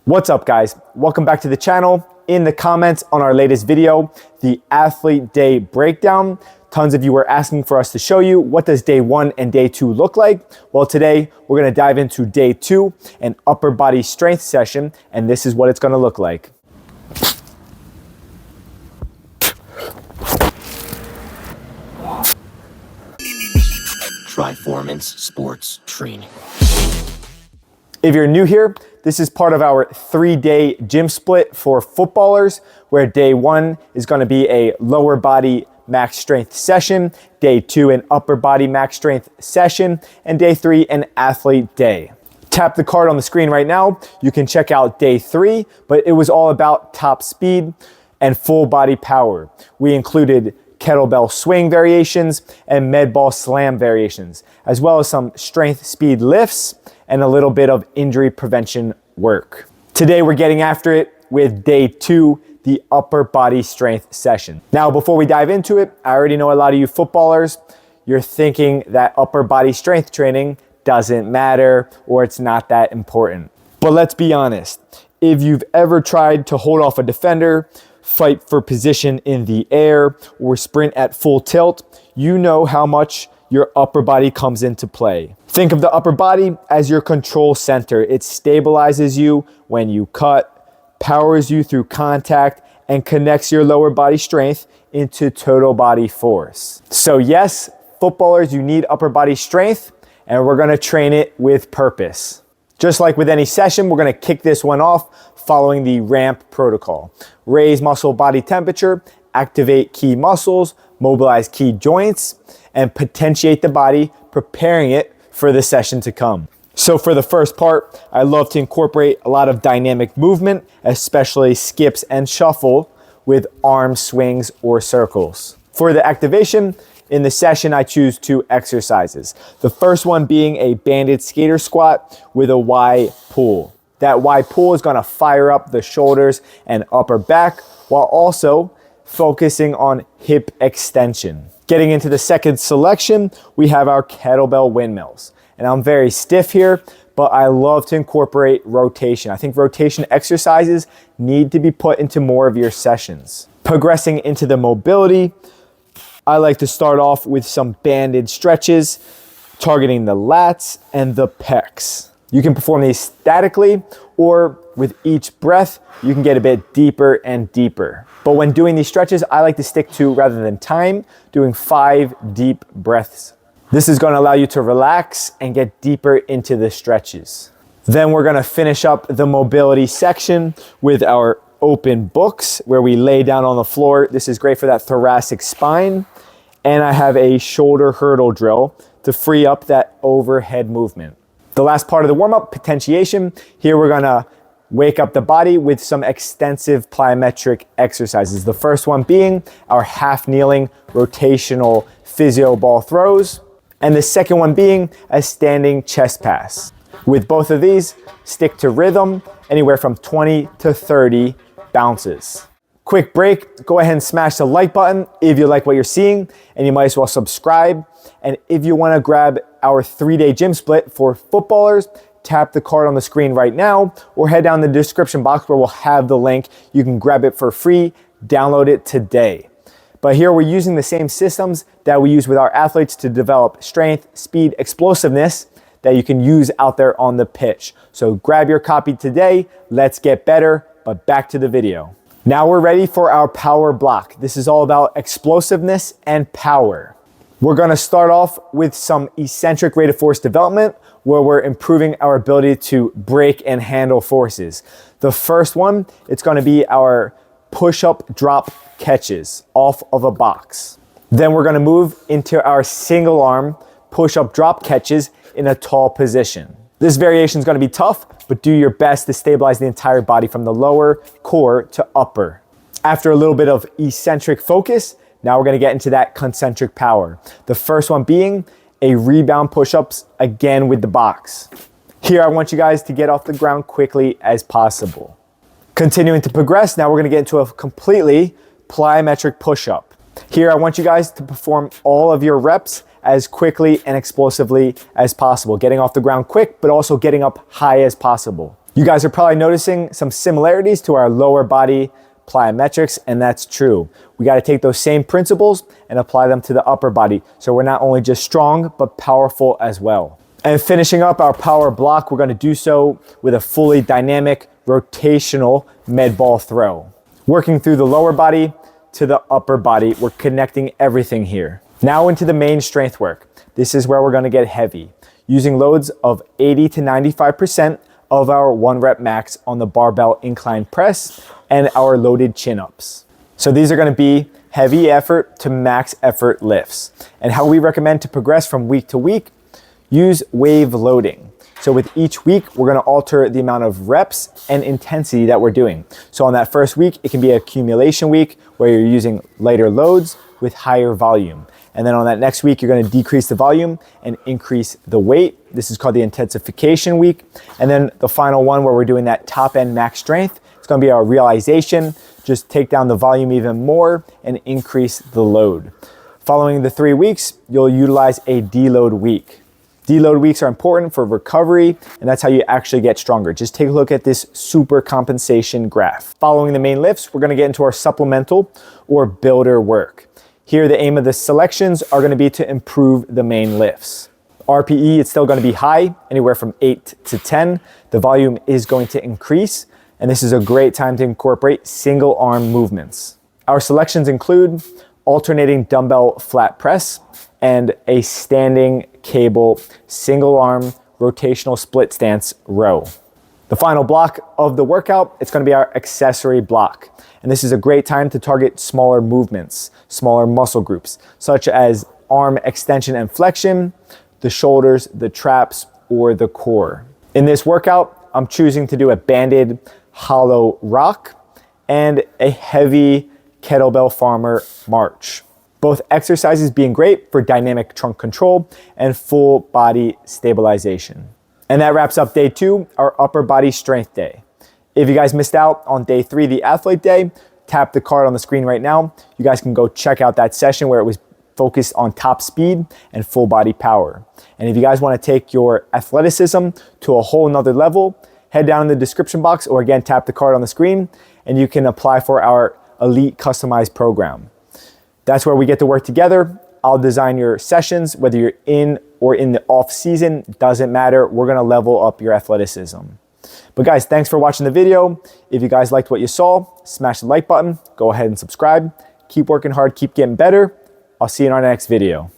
What's up, guys? Welcome back to the channel. In the comments on our latest video, the athlete day breakdown, tons of you were asking for us to show you what does day 1 and day 2 look like. Well, today we're going to dive into day 2, an upper body strength session, and this is what it's going to look like. Triformance Sports Training. If you're new here, this is part of our 3-day gym split for footballers, where day 1 is going to be a lower body max strength session, day 2 an upper body max strength session, and day 3 an athlete day. Tap the card on the screen right now. You can check out day 3, but it was all about top speed and full body power. We included kettlebell swing variations and med ball slam variations, as well as some strength speed lifts and a little bit of injury prevention work. Today we're getting after it with day 2, the upper body strength session. Now, before we dive into it, I already know a lot of you footballers, you're thinking that upper body strength training doesn't matter or it's not that important. But let's be honest, if you've ever tried to hold off a defender, fight for position in the air, or sprint at full tilt, you know how much your upper body comes into play. Think of the upper body as your control center. It stabilizes you when you cut, powers you through contact, and connects your lower body strength into total body force. So yes, footballers, you need upper body strength, and we're gonna train it with purpose. Just like with any session, we're gonna kick this one off following the ramp protocol. Raise muscle body temperature, activate key muscles, mobilize key joints, and potentiate the body, preparing it for the session to come. So for the first part, I love to incorporate a lot of dynamic movement, especially skips and shuffle with arm swings or circles. For the activation, in the session, I choose 2 exercises. The first one being a banded skater squat with a Y pull. That Y pull is gonna fire up the shoulders and upper back while also focusing on hip extension. Getting into the second selection, we have our kettlebell windmills. And I'm very stiff here, but I love to incorporate rotation. I think rotation exercises need to be put into more of your sessions. Progressing into the mobility, I like to start off with some banded stretches, targeting the lats and the pecs. You can perform these statically, or with each breath, you can get a bit deeper and deeper. But when doing these stretches, I like to stick to, rather than time, doing 5 deep breaths. This is gonna allow you to relax and get deeper into the stretches. Then we're gonna finish up the mobility section with our open books, where we lay down on the floor. This is great for that thoracic spine. And I have a shoulder hurdle drill to free up that overhead movement. The last part of the warm-up, potentiation. Here we're gonna wake up the body with some extensive plyometric exercises. The first one being our half kneeling rotational physio ball throws, and the second one being a standing chest pass. With both of these, stick to rhythm, anywhere from 20 to 30 bounces. Quick break, go ahead and smash the like button if you like what you're seeing, and you might as well subscribe. And if you wanna grab our 3-day gym split for footballers, tap the card on the screen right now, or head down the description box where we'll have the link. You can grab it for free, download it today. But here we're using the same systems that we use with our athletes to develop strength, speed, explosiveness that you can use out there on the pitch. So grab your copy today, let's get better, but back to the video. Now we're ready for our power block. This is all about explosiveness and power. We're gonna start off with some eccentric rate of force development, where we're improving our ability to break and handle forces. The first one, it's gonna be our push-up drop catches off of a box. Then we're gonna move into our single arm push-up drop catches in a tall position. This variation is gonna be tough, but do your best to stabilize the entire body from the lower core to upper. After a little bit of eccentric focus, now we're gonna get into that concentric power. The first one being a rebound push-ups, again with the box. Here I want you guys to get off the ground quickly as possible. Continuing to progress, now we're gonna get into a completely plyometric push-up. Here I want you guys to perform all of your reps as quickly and explosively as possible, getting off the ground quick, but also getting up high as possible. You guys are probably noticing some similarities to our lower body plyometrics, and that's true. We got to take those same principles and apply them to the upper body, so we're not only just strong, but powerful as well. And finishing up our power block, we're going to do so with a fully dynamic rotational med ball throw. Working through the lower body to the upper body, we're connecting everything here. Now into the main strength work. This is where we're going to get heavy, using loads of 80 to 95% of our 1 rep max on the barbell incline press and our loaded chin-ups. So these are going to be heavy effort to max effort lifts. And how we recommend to progress from week to week, use wave loading. So with each week, we're going to alter the amount of reps and intensity that we're doing. So on that first week, it can be an accumulation week where you're using lighter loads with higher volume. And then on that next week, you're going to decrease the volume and increase the weight. This is called the intensification week. And then the final one where we're doing that top end max strength, it's going to be our realization. Just take down the volume even more and increase the load. Following the 3 weeks, you'll utilize a deload week. Deload weeks are important for recovery, and that's how you actually get stronger. Just take a look at this super compensation graph. Following the main lifts, we're going to get into our supplemental or builder work. Here, the aim of the selections are going to be to improve the main lifts. RPE, it's still going to be high, anywhere from 8 to 10. The volume is going to increase, and this is a great time to incorporate single arm movements. Our selections include alternating dumbbell flat press and a standing cable single arm rotational split stance row. The final block of the workout, it's going to be our accessory block. And this is a great time to target smaller movements, smaller muscle groups, such as arm extension and flexion, the shoulders, the traps, or the core. In this workout, I'm choosing to do a banded hollow rock and a heavy kettlebell farmer march. Both exercises being great for dynamic trunk control and full body stabilization. And that wraps up day 2, our upper body strength day. If you guys missed out on day 3, the athlete day, tap the card on the screen right now. You guys can go check out that session where it was focused on top speed and full body power. And if you guys want to take your athleticism to a whole nother level, head down in the description box or again, tap the card on the screen and you can apply for our elite customized program. That's where we get to work together. I'll design your sessions, whether you're in or in the off season, doesn't matter. We're gonna level up your athleticism. But guys, thanks for watching the video. If you guys liked what you saw, smash the like button, go ahead and subscribe. Keep working hard, keep getting better. I'll see you in our next video.